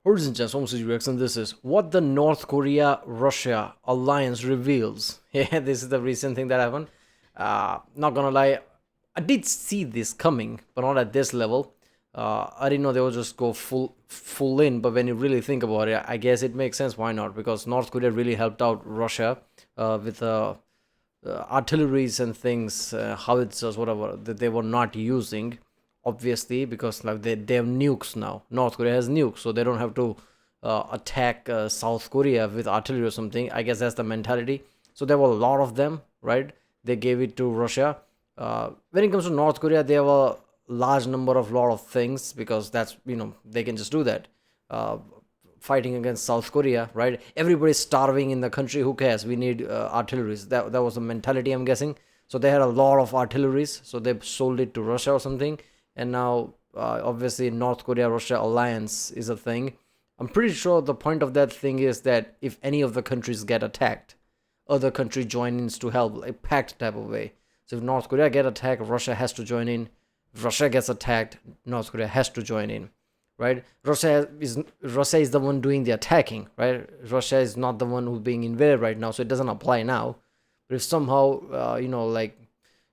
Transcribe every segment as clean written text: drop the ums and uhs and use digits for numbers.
Ladies and gentlemen, and this is what the North Korea-Russia alliance reveals. Yeah, this is the recent thing that happened. Not gonna lie, I did see this coming, but not at this level. I didn't know they would just go full in. But when you really think about it, I guess it makes sense. Why not? Because North Korea really helped out Russia with artilleries and things, howitzers, whatever that they were not using, obviously, because like they have nukes now. North Korea has nukes, so they don't have to attack South Korea with artillery or something. I guess that's the mentality. So there were a lot of them, right? They gave it to Russia. When it comes to North Korea, they have a large number of lot of things because that's, they can just do that. Fighting against South Korea, right? Everybody's starving in the country. Who cares? We need artilleries. That was the mentality, I'm guessing. So they had a lot of artilleries. So they sold it to Russia or something. And now, obviously, North Korea Russia alliance is a thing. I'm pretty sure the point of that thing is that if any of the countries get attacked, other country join in to help, like pact type of way. So if North Korea get attacked, Russia has to join in. If Russia gets attacked, North Korea has to join in, right? Russia is the one doing the attacking, right? Russia is not the one who's being invaded right now, so it doesn't apply now. But if somehow, like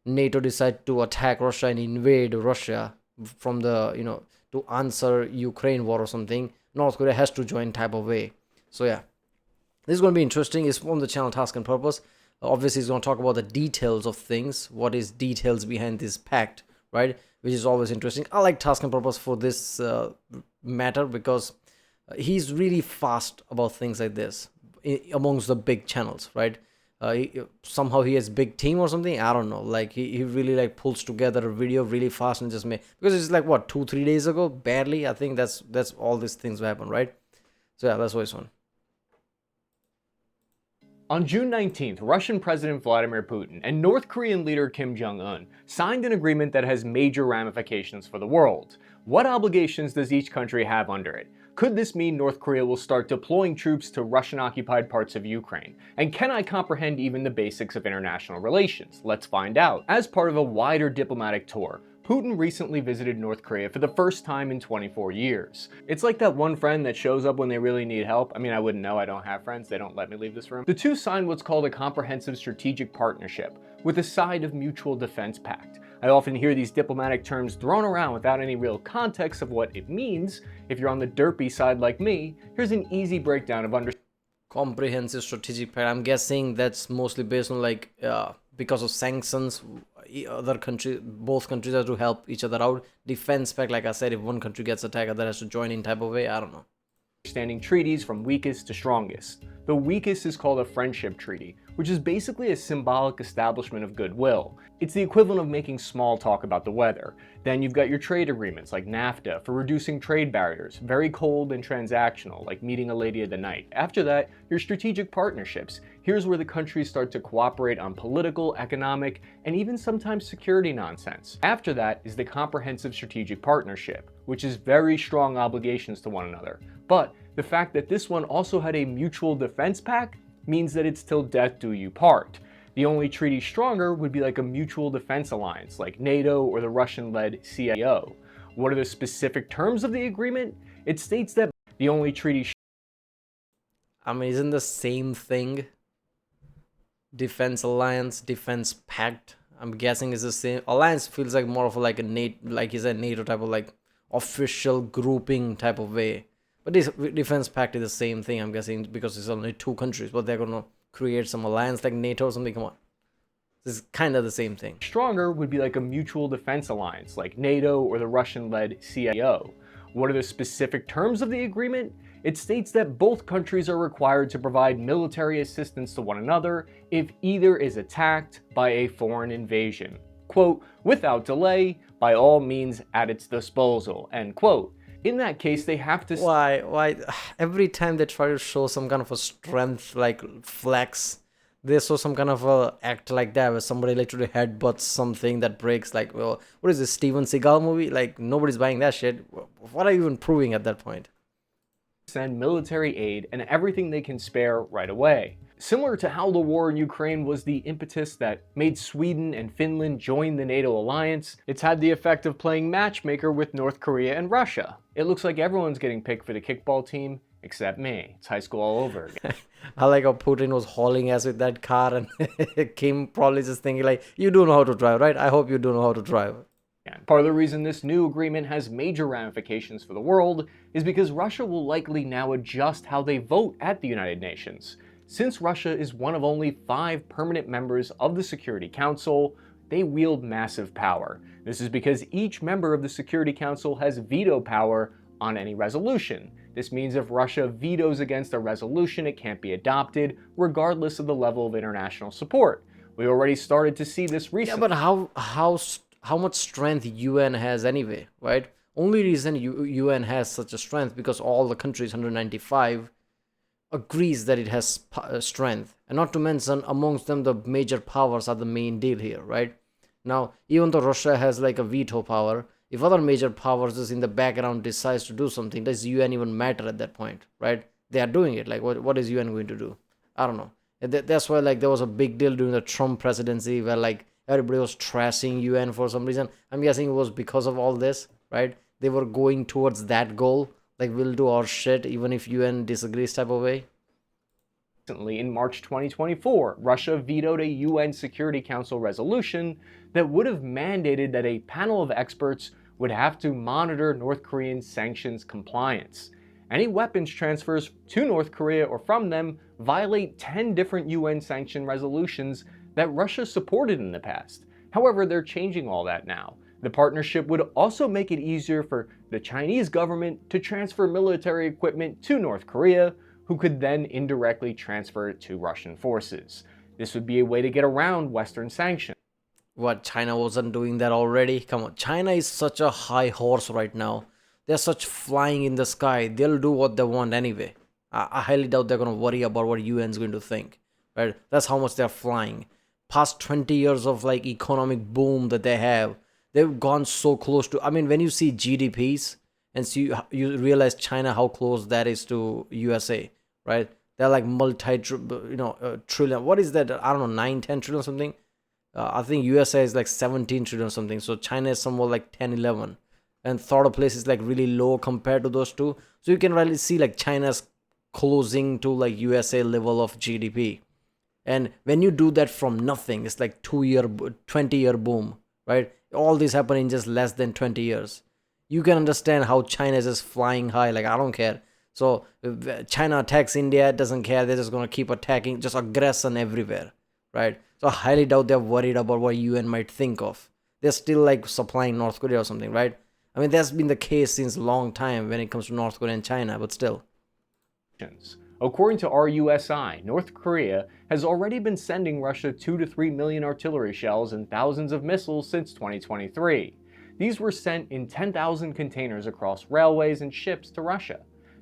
NATO decide to attack Russia and invade Russia from the, to answer Ukraine war or something, North Korea has to join type of way. So yeah, this is going to be interesting. It's from the channel Task and Purpose. Obviously, it's going to talk about the details of things. What is details behind this pact, right? Which is always interesting. I like Task and Purpose for this matter because he's really fast about things like this amongst the big channels, right? Somehow he has big team or something. I don't know. Like he really like pulls together a video really fast and just make, because it's like what 2-3 days ago, barely. I think that's all these things happen, right? So yeah, that's always fun. On June 19th, Russian President Vladimir Putin and North Korean leader Kim Jong-un signed an agreement that has major ramifications for the world. What obligations does each country have under it? Could this mean North Korea will start deploying troops to Russian-occupied parts of Ukraine? And can I comprehend even the basics of international relations? Let's find out. As part of a wider diplomatic tour, Putin recently visited North Korea for the first time in 24 years. It's like that one friend that shows up when they really need help. I mean, I wouldn't know, I don't have friends, they don't let me leave this room. The two signed what's called a comprehensive strategic partnership, with a side of mutual defense pact. I often hear these diplomatic terms thrown around without any real context of what it means. If you're on the derpy side like me, here's an easy breakdown of understanding. Comprehensive strategic pact. I'm guessing that's mostly based on like because of sanctions, both countries have to help each other out. Defense pact, like I said, if one country gets attacked, other has to join in type of way. I don't know. Understanding treaties from weakest to strongest. The weakest is called a friendship treaty, which is basically a symbolic establishment of goodwill. It's the equivalent of making small talk about the weather. Then you've got your trade agreements like NAFTA for reducing trade barriers, very cold and transactional, like meeting a lady of the night. After that, your strategic partnerships. Here's where the countries start to cooperate on political, economic, and even sometimes security nonsense. After that is the comprehensive strategic partnership, which is very strong obligations to one another. But the fact that this one also had a mutual defense pact means that it's till death do you part. The only treaty stronger would be like a mutual defense alliance, like NATO or the Russian-led CIO. What are the specific terms of the agreement? It states that the only treaty... I mean, isn't the same thing? Defense alliance, defense pact. I'm guessing is the same. Alliance feels like more of like a NATO, like you said, NATO type of like official grouping type of way. But this defense pact is the same thing, I'm guessing, because it's only two countries, but they're gonna create some alliance like NATO or something. Come on. This is kind of the same thing. Stronger would be like a mutual defense alliance, like NATO or the Russian-led CIO. What are the specific terms of the agreement? It states that both countries are required to provide military assistance to one another if either is attacked by a foreign invasion. Quote, without delay, by all means at its disposal, end quote. In that case, they have to... Why? Every time they try to show some kind of a strength, like flex, they show some kind of a act like that where somebody literally headbutts something that breaks, like, well, what is this, Steven Seagal movie? Like, nobody's buying that shit. What are you even proving at that point? send military aid and everything they can spare right away. Similar to how the war in Ukraine was the impetus that made Sweden and Finland join the NATO alliance, it's had the effect of playing matchmaker with North Korea and Russia. It looks like everyone's getting picked for the kickball team, except me. It's high school all over again. I like how Putin was hauling ass with that car, and Kim probably just thinking like, you do know how to drive, right? I hope you do know how to drive. Part of the reason this new agreement has major ramifications for the world is because Russia will likely now adjust how they vote at the United Nations. Since Russia is one of only 5 permanent members of the Security Council, they wield massive power. This is because each member of the Security Council has veto power on any resolution. This means if Russia vetoes against a resolution, it can't be adopted, regardless of the level of international support. We already started to see this recently. Yeah, but how much strength UN has anyway, right? Only reason UN has such a strength because all the countries 195 agrees that it has strength, and not to mention amongst them the major powers are the main deal here, right? Now, even though Russia has like a veto power, if other major powers is in the background decides to do something, does UN even matter at that point, right? They are doing it. Like, what is UN going to do? I don't know. That's why like there was a big deal during the Trump presidency where like everybody was trashing UN for some reason. I'm guessing it was because of all this, right? They were going towards that goal, like we'll do our shit even if UN disagrees type of way. Recently, in March 2024, Russia vetoed a UN Security Council resolution that would have mandated that a panel of experts would have to monitor North Korean sanctions compliance. Any weapons transfers to North Korea or from them violate 10 different UN sanction resolutions that Russia supported in the past. However, they're changing all that now. The partnership would also make it easier for the Chinese government to transfer military equipment to North Korea, who could then indirectly transfer it to Russian forces. This would be a way to get around Western sanctions. What, China wasn't doing that already? Come on, China is such a high horse right now. They're such flying in the sky. They'll do what they want anyway. I highly doubt they're going to worry about what UN is going to think, right? That's how much they're flying. Past 20 years of like economic boom that they have, they've gone so close to, I mean, when you see GDPs and see, you realize China, how close that is to USA, right? They're like trillion. What is that? I don't know, 9, 10 trillion something. I think USA is like 17 trillion something. So China is somewhere like 10, 11. And third place is like really low compared to those two. So you can really see like China's closing to like USA level of GDP. And when you do that from nothing, it's like 20-year boom, right? All this happened in just less than 20 years. You can understand how China is just flying high. Like, I don't care. So if China attacks India, it doesn't care. They're just going to keep attacking, just aggression everywhere, right? So I highly doubt they're worried about what UN might think of. They're still like supplying North Korea or something, right? I mean, that's been the case since a long time when it comes to North Korea and China, but still. According to RUSI, North Korea has already been sending Russia 2 to 3 million artillery shells and thousands of missiles since 2023. These were sent in 10,000 containers across railways and ships to Russia.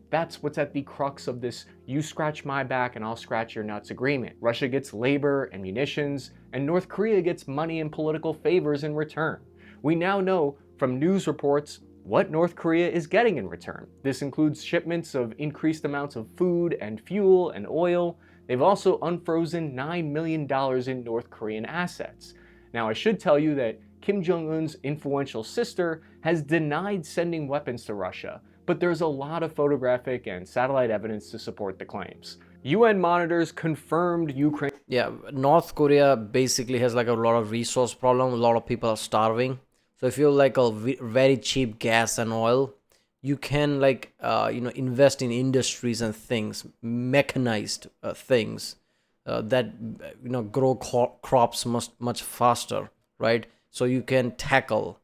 That's what's at the crux of this you scratch my back and I'll scratch your nuts agreement. Russia gets labor and munitions, and North Korea gets money and political favors in return. We now know from news reports what North Korea is getting in return. This includes shipments of increased amounts of food and fuel and oil. They've also unfrozen $9 million in North Korean assets. Now, I should tell you that Kim Jong-un's influential sister has denied sending weapons to Russia, but there's a lot of photographic and satellite evidence to support the claims. UN monitors confirmed Ukraine. Yeah, North Korea basically has like a lot of resource problem. A lot of people are starving. So if you like a very cheap gas and oil, you can like invest in industries and things, mechanized things that grow crops much faster, right? So you can tackle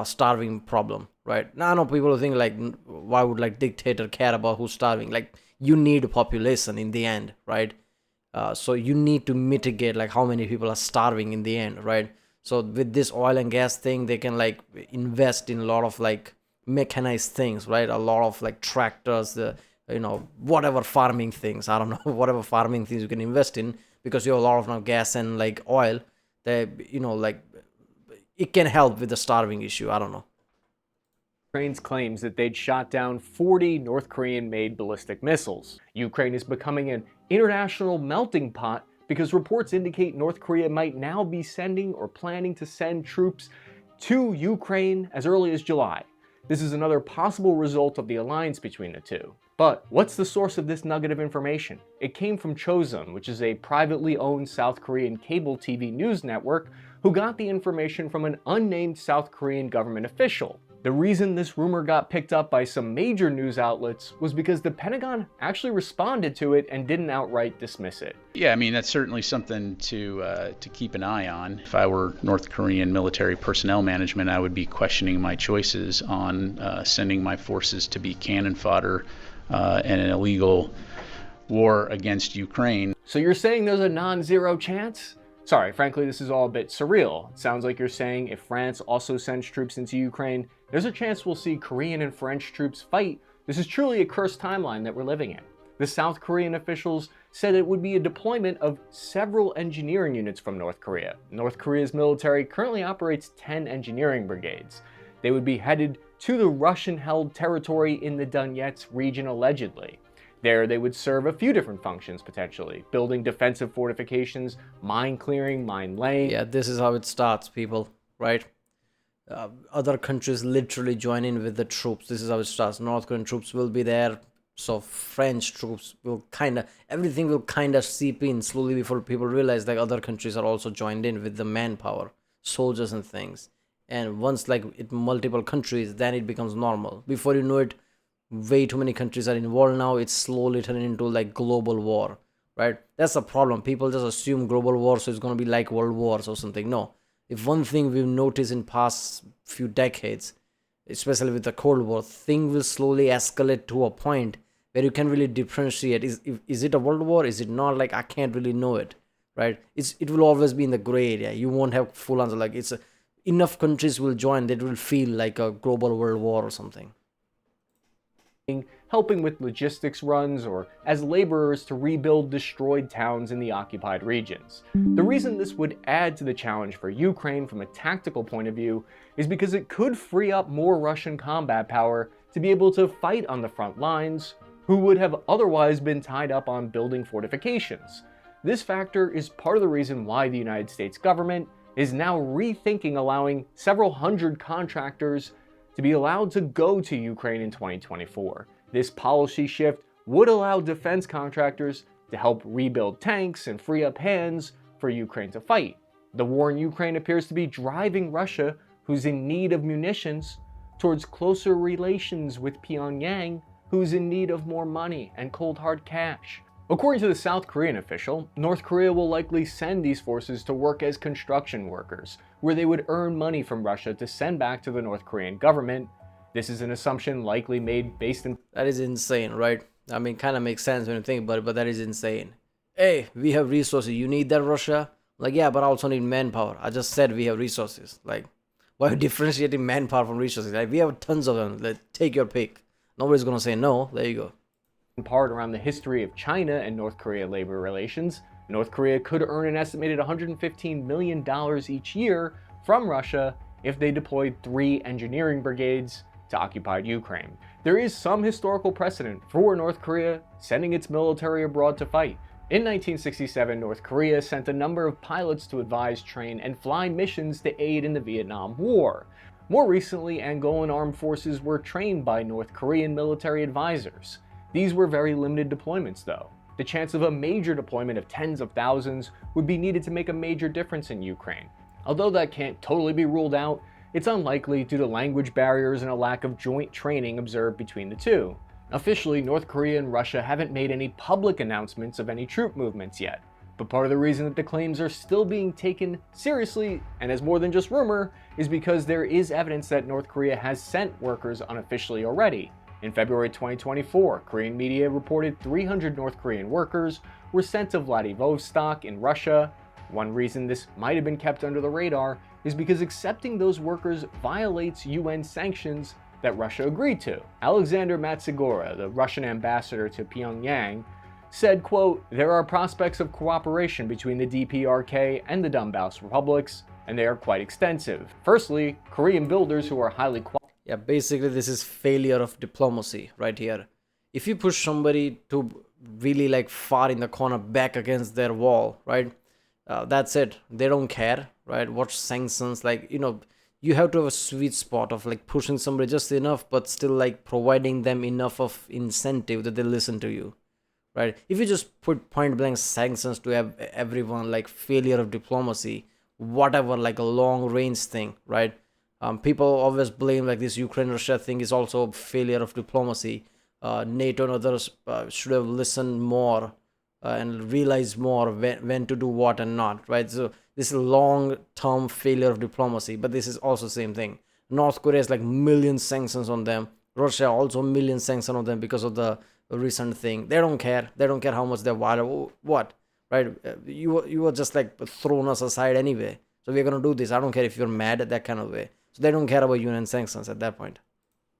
starving problem, right? Now I know people think like, why would like dictator care about who's starving? Like, you need a population in the end, right? So you need to mitigate like how many people are starving in the end, right? So with this oil and gas thing, they can like invest in a lot of like mechanized things, right? A lot of like tractors, whatever farming things, I don't know, whatever farming things you can invest in, because you have a lot of now gas and like oil that, like it can help with the starving issue. I don't know. Ukraine's claims that they'd shot down 40 North Korean-made ballistic missiles. Ukraine is becoming an international melting pot because reports indicate North Korea might now be sending or planning to send troops to Ukraine as early as July. This is another possible result of the alliance between the two. But what's the source of this nugget of information? It came from Chosun, which is a privately owned South Korean cable TV news network who got the information from an unnamed South Korean government official. The reason this rumor got picked up by some major news outlets was because the Pentagon actually responded to it and didn't outright dismiss it. Yeah, I mean, that's certainly something to keep an eye on. If I were North Korean military personnel management, I would be questioning my choices on sending my forces to be cannon fodder in an illegal war against Ukraine. So you're saying there's a non-zero chance? Sorry, frankly, this is all a bit surreal. It sounds like you're saying if France also sends troops into Ukraine, there's a chance we'll see Korean and French troops fight. This is truly a cursed timeline that we're living in. The South Korean officials said it would be a deployment of several engineering units from North Korea. North Korea's military currently operates 10 engineering brigades. They would be headed to the Russian-held territory in the Donetsk region allegedly. There they would serve a few different functions potentially, building defensive fortifications, mine clearing, mine laying. Yeah, this is how it starts, people, right? Other countries literally join in with the troops. This is how it starts. North Korean troops will be there, so French troops will everything will seep in slowly before people realize that other countries are also joined in with the manpower, soldiers and things. And once multiple countries, then it becomes normal. Before you know it, way too many countries are involved now. It's slowly turning into global war, right? That's the problem. People just assume global war, so it's going to be like world wars or something. No. If one thing we've noticed in past few decades, especially with the Cold War, things will slowly escalate to a point where you can really differentiate. Is it a world war? Is it not? I can't really know it, right? It will always be in the gray area. You won't have full answer. Enough countries will join that it will feel like a global world war or something. Helping with logistics runs or as laborers to rebuild destroyed towns in the occupied regions. The reason this would add to the challenge for Ukraine from a tactical point of view is because it could free up more Russian combat power to be able to fight on the front lines, who would have otherwise been tied up on building fortifications. This factor is part of the reason why the United States government is now rethinking allowing several hundred contractors to be allowed to go to Ukraine in 2024. This policy shift would allow defense contractors to help rebuild tanks and free up hands for Ukraine to fight. The war in Ukraine appears to be driving Russia, who's in need of munitions, towards closer relations with Pyongyang, who's in need of more money and cold hard cash. According to the South Korean official, North Korea will likely send these forces to work as construction workers, where they would earn money from Russia to send back to the North Korean government. This is an assumption likely made based in... That is insane, right? I mean, kind of makes sense when you think about it, but that is insane. Hey, we have resources. You need that, Russia? Yeah, but I also need manpower. I just said we have resources. Why are you differentiating manpower from resources? We have tons of them. Take your pick. Nobody's going to say no. There you go. In part around the history of China and North Korea labor relations, North Korea could earn an estimated $115 million each year from Russia if they deployed 3 engineering brigades to occupied Ukraine. There is some historical precedent for North Korea sending its military abroad to fight. In 1967, North Korea sent a number of pilots to advise, train, and fly missions to aid in the Vietnam War. More recently, Angolan armed forces were trained by North Korean military advisors. These were very limited deployments though. The chance of a major deployment of tens of thousands would be needed to make a major difference in Ukraine. Although that can't totally be ruled out, it's unlikely due to language barriers and a lack of joint training observed between the two. Officially, North Korea and Russia haven't made any public announcements of any troop movements yet, but part of the reason that the claims are still being taken seriously, and as more than just rumor, is because there is evidence that North Korea has sent workers unofficially already. In February 2024, Korean media reported 300 North Korean workers were sent to Vladivostok in Russia. One reason this might have been kept under the radar is because accepting those workers violates UN sanctions that Russia agreed to. Alexander Matsugora, the Russian ambassador to Pyongyang, said, quote, "There are prospects of cooperation between the DPRK and the Donbass republics, and they are quite extensive. Firstly, Korean builders who are highly qualified." Yeah, basically, this is failure of diplomacy right here. If you push somebody to really like far in the corner back against their wall, right? That's it. They don't care, right? What sanctions, like, you have to have a sweet spot of like pushing somebody just enough, but still like providing them enough of incentive that they listen to you, right? If you just put point blank sanctions to have everyone, like failure of diplomacy, whatever, like a long range thing, right? People always blame like this Ukraine Russia thing is also a failure of diplomacy. NATO and others should have listened more and realized more when to do what and not, right? So this is a long term failure of diplomacy, but this is also same thing. North Korea is like million sanctions on them. Russia also million sanctions on them because of the recent thing. They don't care. They don't care how much they're violent. What, right? You were just like thrown us aside anyway. So we're gonna do this. I don't care if you're mad at that kind of way. So they don't care about UN sanctions at that point.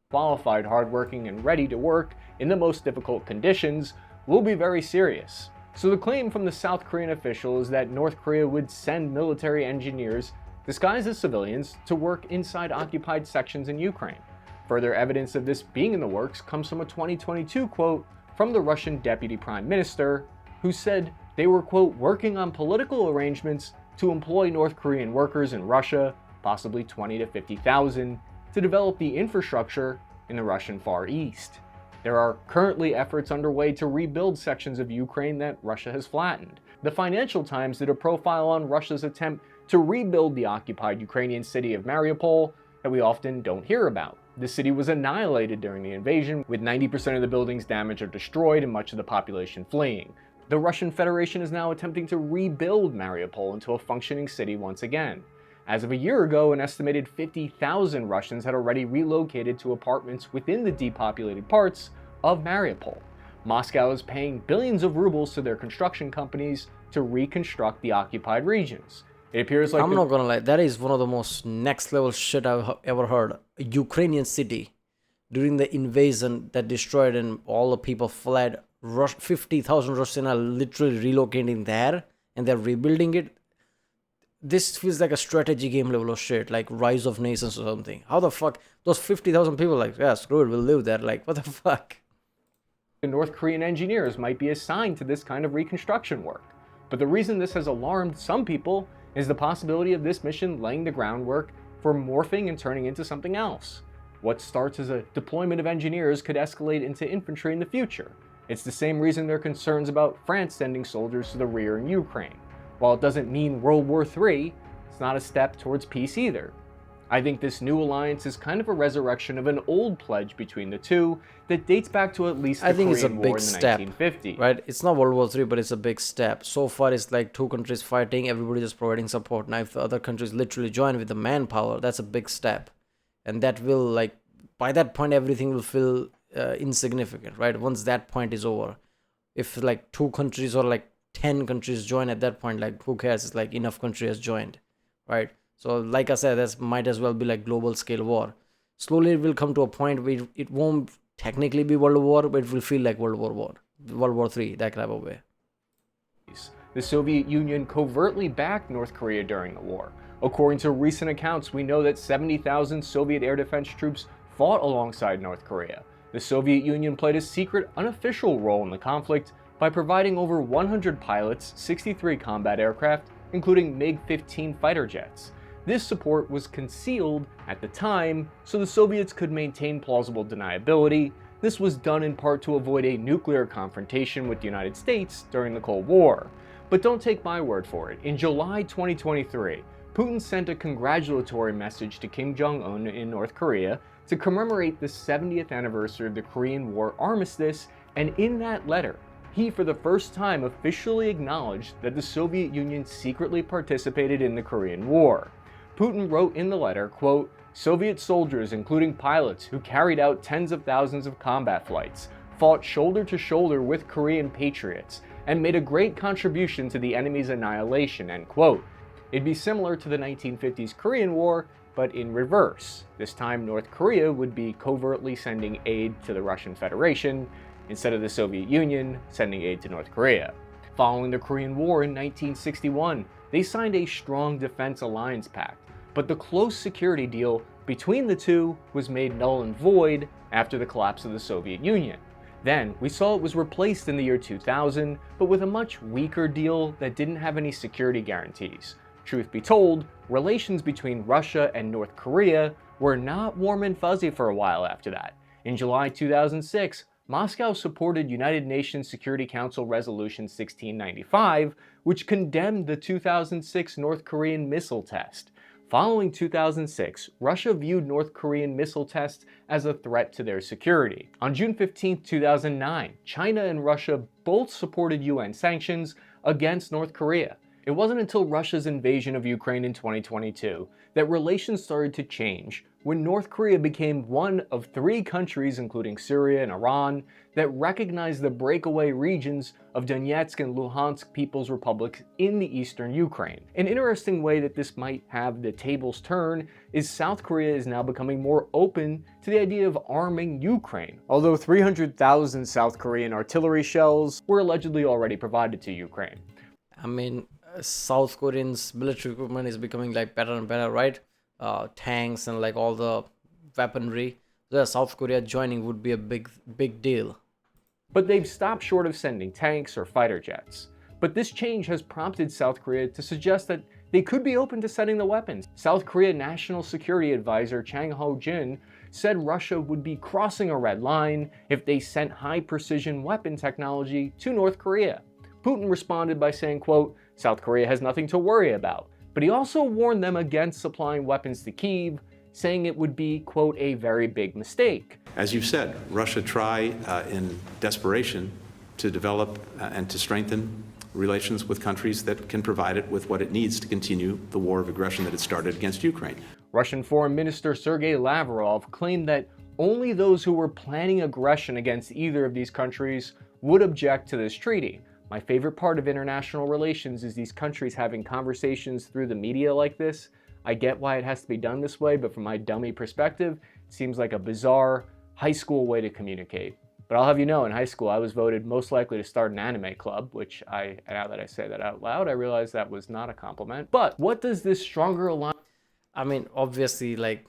Qualified, hardworking, and ready to work in the most difficult conditions will be very serious. So the claim from the South Korean official is that North Korea would send military engineers disguised as civilians to work inside occupied sections in Ukraine. Further evidence of this being in the works comes from a 2022 quote from the Russian Deputy Prime Minister, who said they were, quote, working on political arrangements to employ North Korean workers in Russia, possibly 20 to 50,000, to develop the infrastructure in the Russian Far East. There are currently efforts underway to rebuild sections of Ukraine that Russia has flattened. The Financial Times did a profile on Russia's attempt to rebuild the occupied Ukrainian city of Mariupol that we often don't hear about. The city was annihilated during the invasion, with 90% of the buildings damaged or destroyed and much of the population fleeing. The Russian Federation is now attempting to rebuild Mariupol into a functioning city once again. As of a year ago, an estimated 50,000 Russians had already relocated to apartments within the depopulated parts of Mariupol. Moscow is paying billions of rubles to their construction companies to reconstruct the occupied regions. It appears like I'm not gonna lie, that is one of the most next level shit I've ever heard. A Ukrainian city during the invasion that destroyed and all the people fled. 50,000 Russians are literally relocating there and they're rebuilding it. This feels like a strategy game level of shit, like Rise of Nations or something. How the fuck? Those 50,000 people, like, yeah, screw it, we'll live there. Like, what the fuck? The North Korean engineers might be assigned to this kind of reconstruction work. But the reason this has alarmed some people is the possibility of this mission laying the groundwork for morphing and turning into something else. What starts as a deployment of engineers could escalate into infantry in the future. It's the same reason there are concerns about France sending soldiers to the rear in Ukraine. While it doesn't mean World War III, it's not a step towards peace either. I think this new alliance is kind of a resurrection of an old pledge between the two that dates back to at least the Korean it's a War big in the step, 1950s. right? It's not World War III, but it's a big step. So far, it's like two countries fighting, everybody just providing support. Now, if the other countries literally join with the manpower, that's a big step. And that will, like, by that point, everything will feel insignificant, right? Once that point is over. If, like, two countries or, like, 10 countries join at that point, like, who cares? It's like enough countries has joined, right? So like I said, that might as well be like global scale war. Slowly it will come to a point where it won't technically be World War, but it will feel like World War III, that type of way. The Soviet Union covertly backed North Korea during the war. According to recent accounts, we know that 70,000 Soviet air defense troops fought alongside North Korea. The Soviet Union played a secret, unofficial role in the conflict by providing over 100 pilots, 63 combat aircraft, including MiG-15 fighter jets. This support was concealed at the time so the Soviets could maintain plausible deniability. This was done in part to avoid a nuclear confrontation with the United States during the Cold War. But don't take my word for it. In July 2023, Putin sent a congratulatory message to Kim Jong-un in North Korea to commemorate the 70th anniversary of the Korean War armistice, and in that letter, he for the first time officially acknowledged that the Soviet Union secretly participated in the Korean War. Putin wrote in the letter, quote, Soviet soldiers, including pilots who carried out tens of thousands of combat flights, fought shoulder to shoulder with Korean patriots, and made a great contribution to the enemy's annihilation, end quote. It'd be similar to the 1950s Korean War, but in reverse. This time North Korea would be covertly sending aid to the Russian Federation, instead of the Soviet Union sending aid to North Korea. Following the Korean War in 1961, they signed a strong defense alliance pact, but the close security deal between the two was made null and void after the collapse of the Soviet Union. Then, we saw it was replaced in the year 2000, but with a much weaker deal that didn't have any security guarantees. Truth be told, relations between Russia and North Korea were not warm and fuzzy for a while after that. In July 2006, Moscow supported United Nations Security Council Resolution 1695, which condemned the 2006 North Korean missile test. Following 2006, Russia viewed North Korean missile tests as a threat to their security. On June 15, 2009, China and Russia both supported UN sanctions against North Korea. It wasn't until Russia's invasion of Ukraine in 2022 that relations started to change, when North Korea became one of 3 countries, including Syria and Iran, that recognized the breakaway regions of Donetsk and Luhansk People's Republics in the eastern Ukraine. An interesting way that this might have the tables turn is South Korea is now becoming more open to the idea of arming Ukraine, although 300,000 South Korean artillery shells were allegedly already provided to Ukraine. I mean, South Koreans' military equipment is becoming like better and better, right? Tanks and like all the weaponry. So South Korea joining would be a big deal. But they've stopped short of sending tanks or fighter jets. But this change has prompted South Korea to suggest that they could be open to sending the weapons. South Korea National Security Advisor Chang Ho-jin said Russia would be crossing a red line if they sent high-precision weapon technology to North Korea. Putin responded by saying, quote, "South Korea has nothing to worry about." But he also warned them against supplying weapons to Kyiv, saying it would be, quote, "a very big mistake." As you've said, Russia try in desperation to develop and to strengthen relations with countries that can provide it with what it needs to continue the war of aggression that it started against Ukraine. Russian Foreign Minister Sergei Lavrov claimed that only those who were planning aggression against either of these countries would object to this treaty. My favorite part of international relations is these countries having conversations through the media like this. I get why it has to be done this way, but from my dummy perspective, it seems like a bizarre high school way to communicate. But I'll have you know, in high school, I was voted most likely to start an anime club, which now that I say that out loud, I realize that was not a compliment. But what does this stronger alliance... I mean, obviously, like,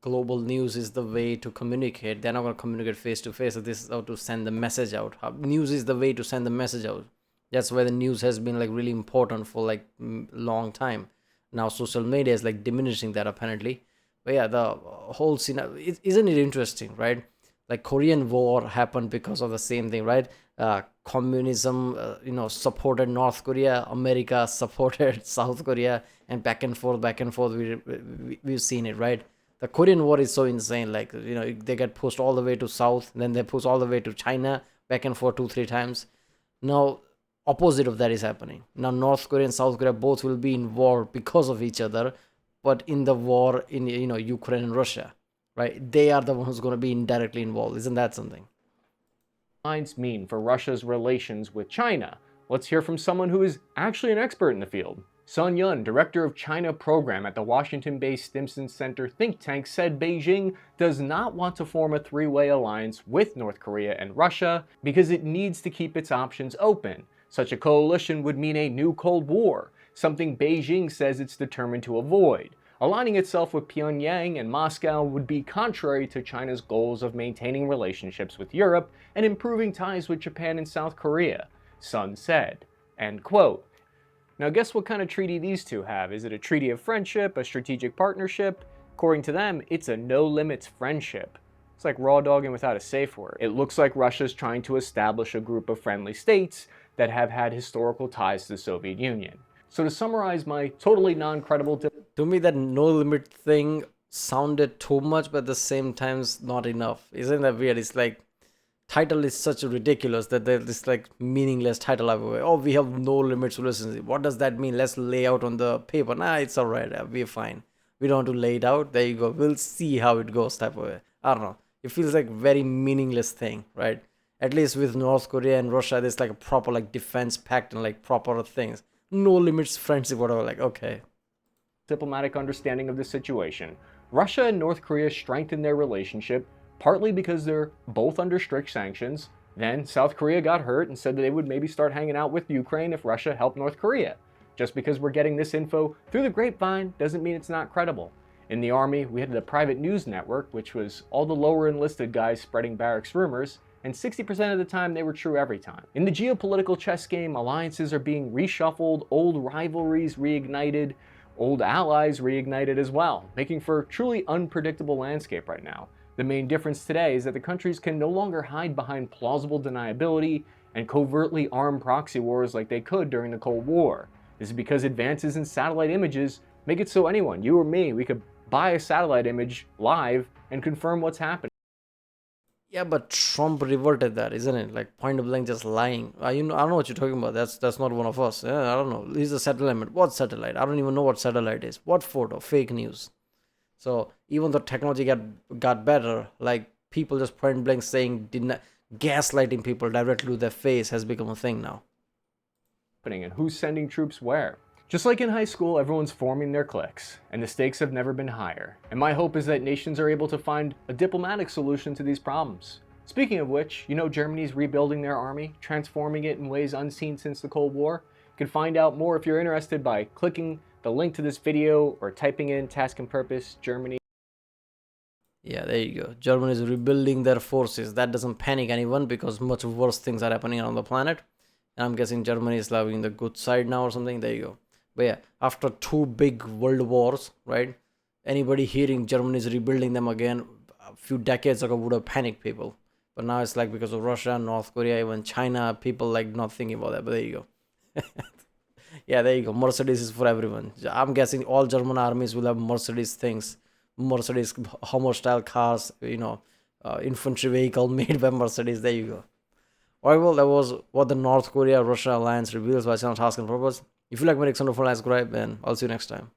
global news is the way to communicate. They're not going to communicate face to face. So this is how to send the message out. News is the way to send the message out. That's why the news has been like really important for like long time. Now social media is like diminishing that apparently. But yeah, the whole scene, isn't it interesting, right? Like Korean War happened because of the same thing, right? Communism, supported North Korea. America supported South Korea, and back and forth. We've seen it, right? The Korean War is so insane. Like, they get pushed all the way to South, then they push all the way to China, back and forth 2-3 times. Now, opposite of that is happening. Now, North Korea and South Korea both will be in war because of each other, but in the war in, Ukraine and Russia, right? They are the ones who's going to be indirectly involved. Isn't that something? Lines mean for Russia's relations with China? Let's hear from someone who is actually an expert in the field. Sun Yun, director of China program at the Washington-based Stimson Center think tank, said Beijing does not want to form a 3-way alliance with North Korea and Russia because it needs to keep its options open. Such a coalition would mean a new Cold War, something Beijing says it's determined to avoid. Aligning itself with Pyongyang and Moscow would be contrary to China's goals of maintaining relationships with Europe and improving ties with Japan and South Korea, Sun said. End quote. Now guess what kind of treaty these two have? Is it a treaty of friendship, a strategic partnership? According to them, it's a no-limits friendship. It's like raw dogging without a safe word. It looks like Russia's trying to establish a group of friendly states that have had historical ties to the Soviet Union. So to summarize my totally non-credible... To me, that no-limit thing sounded too much, but at the same time, not enough. Isn't that weird? It's like, title is such ridiculous that there's this like meaningless title everywhere. Oh, we have no limits relationship. What does that mean? Let's lay out on the paper. Nah, it's all right. We're fine. We don't have to lay it out. There you go. We'll see how it goes type of way. I don't know. It feels like very meaningless thing, right? At least with North Korea and Russia, there's like a proper like defense pact and like proper things. No limits friendship, whatever. Like, okay. Diplomatic understanding of the situation. Russia and North Korea strengthened their relationship partly because they're both under strict sanctions. Then South Korea got hurt and said that they would maybe start hanging out with Ukraine if Russia helped North Korea. Just because we're getting this info through the grapevine doesn't mean it's not credible. In the Army, we had the private news network, which was all the lower enlisted guys spreading barracks rumors, and 60% of the time they were true every time. In the geopolitical chess game, alliances are being reshuffled, old rivalries reignited, old allies reignited as well, making for a truly unpredictable landscape right now. The main difference today is that the countries can no longer hide behind plausible deniability and covertly arm proxy wars like they could during the Cold War. This is because advances in satellite images make it so anyone, you or me, we could buy a satellite image live and confirm what's happening. Yeah, but Trump reverted that, isn't it? Like point blank, just lying. I don't know what you're talking about. That's not one of us. Yeah, I don't know. He's a satellite. What satellite? I don't even know what satellite is. What photo? Fake news. So even though technology got better, like people just point blank saying gaslighting people directly to their face has become a thing now. And who's sending troops where. Just like in high school, everyone's forming their cliques, and the stakes have never been higher. And my hope is that nations are able to find a diplomatic solution to these problems. Speaking of which, you know Germany's rebuilding their army, transforming it in ways unseen since the Cold War? You can find out more if you're interested by clicking the link to this video or typing in task and purpose Germany. Yeah, there you go. Germany is rebuilding their forces. That doesn't panic anyone because much worse things are happening around the planet. And I'm guessing Germany is loving the good side now or something. There you go. But yeah, after 2 big world wars, right? Anybody hearing Germany is rebuilding them again a few decades ago would have panicked people. But now it's like because of Russia, North Korea, even China, people like not thinking about that. But there you go. Yeah, there you go. Mercedes is for everyone. I'm guessing all German armies will have Mercedes things. Mercedes Hummer style cars, infantry vehicle made by Mercedes. There you go. Alright, well, that was what the North Korea-Russia alliance reveals by channel Task and Purpose. If you like my Rickson, subscribe, and I'll see you next time.